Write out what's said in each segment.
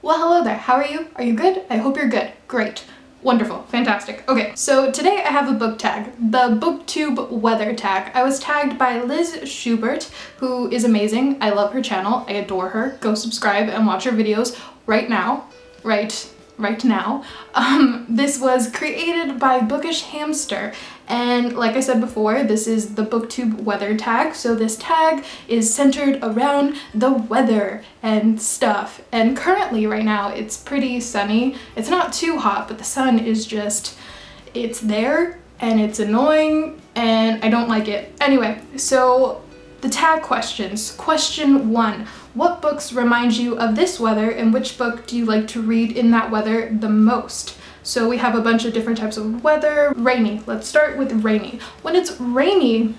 Well, hello there. How are you? Are you good? I hope you're good. Great. Wonderful. Fantastic. Okay, so today I have a book tag, the Booktube Weather Tag. I was tagged by Liz Schubert, who is amazing. I love her channel. I adore her. Go subscribe and watch her videos right now. Right now. This was created by Bookish Hamster, and like I said before, this is the Booktube Weather Tag, so this tag is centered around the weather and stuff. And currently right now it's pretty sunny. It's not too hot, but the sun is just, it's there and it's annoying and I don't like it. Anyway, so the tag questions. Question 1. What books remind you of this weather, and which book do you like to read in that weather the most? So we have a bunch of different types of weather. Rainy. Let's start with rainy. When it's rainy,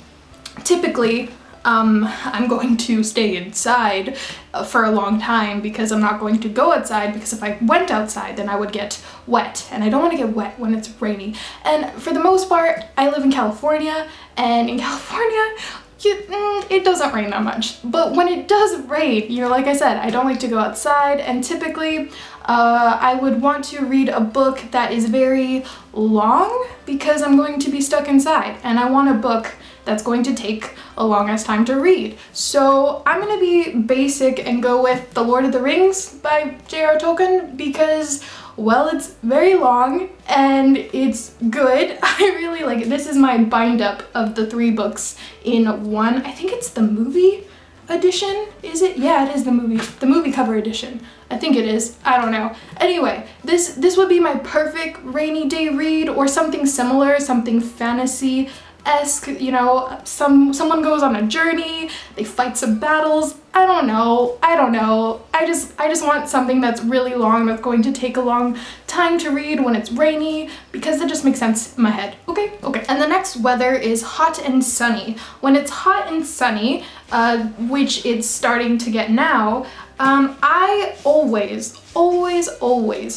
typically I'm going to stay inside for a long time because I'm not going to go outside, because if I went outside then I would get wet, and I don't want to get wet when it's rainy. And for the most part, I live in California, and in California it doesn't rain that much. But when it does rain, like I said, I don't like to go outside, and typically I would want to read a book that is very long because I'm going to be stuck inside, and I want a book that's going to take a long ass time to read. So I'm gonna be basic and go with The Lord of the Rings by J.R. Tolkien because, well, it's very long and it's good. I really like it. This is my bind up of the 3 books in one. I think it's the movie edition, is it? Yeah, it is the movie cover edition. I think it is. I don't know. Anyway, this would be my perfect rainy day read, or something similar, something fantasy-esque, someone goes on a journey, they fight some battles. I don't know. I just want something that's really long, that's going to take a long time to read when it's rainy, because that just makes sense in my head. Okay. And the next weather is hot and sunny. When it's hot and sunny, which it's starting to get now, I always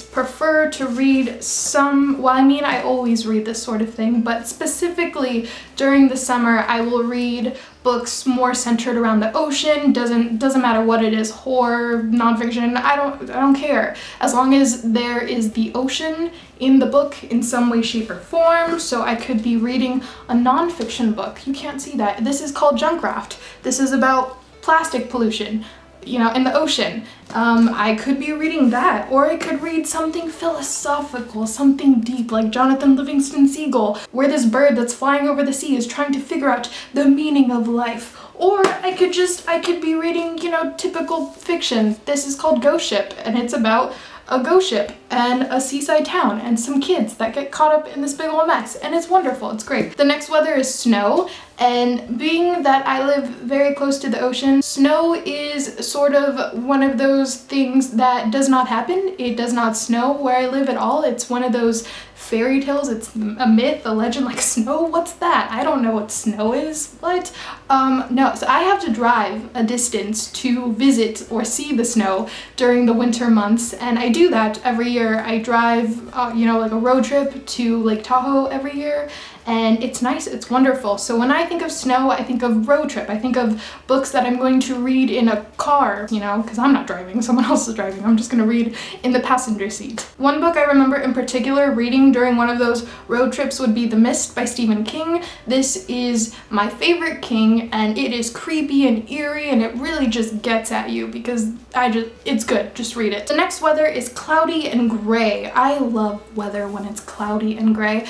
prefer to read I always read this sort of thing, but specifically during the summer I will read books more centered around the ocean. Doesn't matter what it is, horror, nonfiction, I don't care, as long as there is the ocean in the book in some way, shape, or form. So I could be reading a nonfiction book. You can't see that. This is called Junkraft. This is about plastic pollution, in the ocean. I could be reading that, or I could read something philosophical, something deep, like Jonathan Livingston Seagull, where this bird that's flying over the sea is trying to figure out the meaning of life. Or I could be reading, typical fiction. This is called Ghost Ship, and it's about a ghost ship and a seaside town and some kids that get caught up in this big old mess, and it's wonderful, it's great. The next weather is snow, and being that I live very close to the ocean, snow is sort of one of those things that does not happen. It does not snow where I live at all. It's one of those fairy tales, it's a myth, a legend, like snow, what's that? I don't know what snow is. What? No, so I have to drive a distance to visit or see the snow during the winter months, and I do that every year. I drive, like a road trip to Lake Tahoe every year, and it's nice, it's wonderful. So when I think of snow, I think of road trip. I think of books that I'm going to read in a car, because I'm not driving, someone else is driving. I'm just gonna read in the passenger seat. One book I remember in particular reading during one of those road trips would be The Mist by Stephen King. This is my favorite King, and it is creepy and eerie, and it really just gets at you because it's good, just read it. The next weather is cloudy and gray. I love weather when it's cloudy and gray.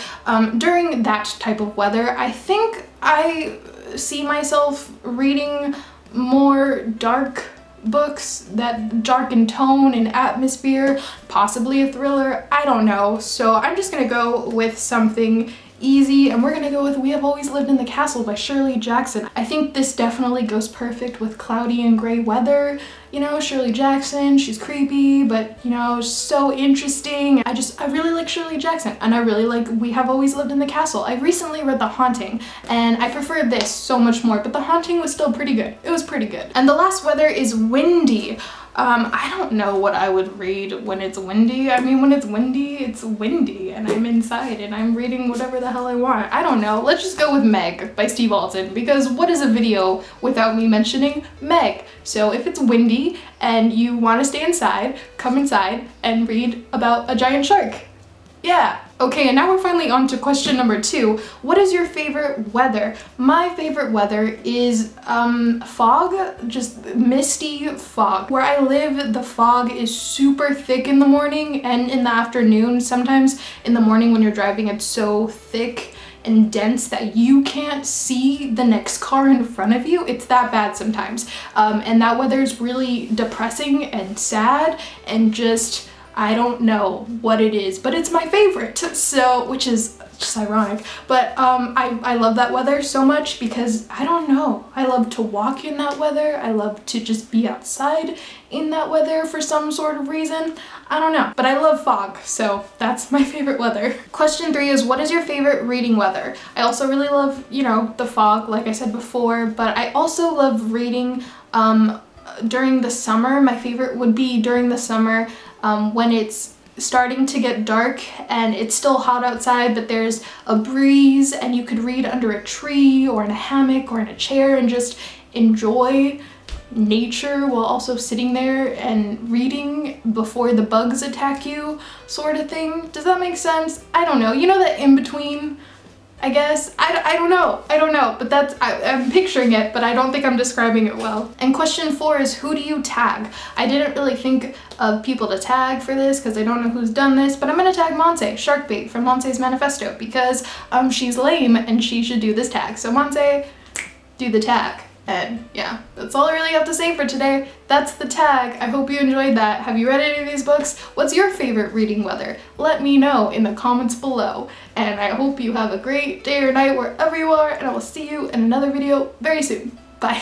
During that type of weather, I think I see myself reading more dark books, that dark in tone and atmosphere, possibly a thriller, I don't know. So I'm just gonna go with something easy, and we're gonna go with We Have Always Lived in the Castle by Shirley Jackson. I think this definitely goes perfect with cloudy and gray weather. Shirley Jackson, she's creepy, but so interesting. I really like Shirley Jackson, and I really like We Have Always Lived in the Castle. I recently read The Haunting, and I preferred this so much more, but The Haunting was still pretty good. It was pretty good. And the last weather is windy. I don't know what I would read when it's windy. I mean, when it's windy and I'm inside and I'm reading whatever the hell I want. I don't know. Let's just go with Meg by Steve Alton, because what is a video without me mentioning Meg? So if it's windy and you want to stay inside, come inside and read about a giant shark. Yeah. Okay, and now we're finally on to question number 2. What is your favorite weather? My favorite weather is fog, just misty fog. Where I live, the fog is super thick in the morning and in the afternoon. Sometimes in the morning when you're driving, it's so thick and dense that you can't see the next car in front of you. It's that bad sometimes. And that weather is really depressing and sad and just, I don't know what it is, but it's my favorite, so, which is just ironic, but I love that weather so much because, I don't know, I love to walk in that weather, I love to just be outside in that weather for some sort of reason, I don't know, but I love fog, so that's my favorite weather. Question 3 is, what is your favorite reading weather? I also really love, you know, the fog, like I said before, but I also love reading during the summer. My favorite would be during the summer when it's starting to get dark and it's still hot outside, but there's a breeze and you could read under a tree or in a hammock or in a chair and just enjoy nature while also sitting there and reading before the bugs attack you, sort of thing. Does that make sense? I don't know. You know, that in between, I guess. I don't know, but that's, I'm picturing it, but I don't think I'm describing it well. And question 4 is, who do you tag? I didn't really think of people to tag for this because I don't know who's done this, but I'm gonna tag Monse, SharkBait from Monse's Manifesto, because she's lame and she should do this tag. So Monse, do the tag. And yeah, that's all I really have to say for today. That's the tag. I hope you enjoyed that. Have you read any of these books? What's your favorite reading weather? Let me know in the comments below. And I hope you have a great day or night wherever you are, and I will see you in another video very soon. Bye.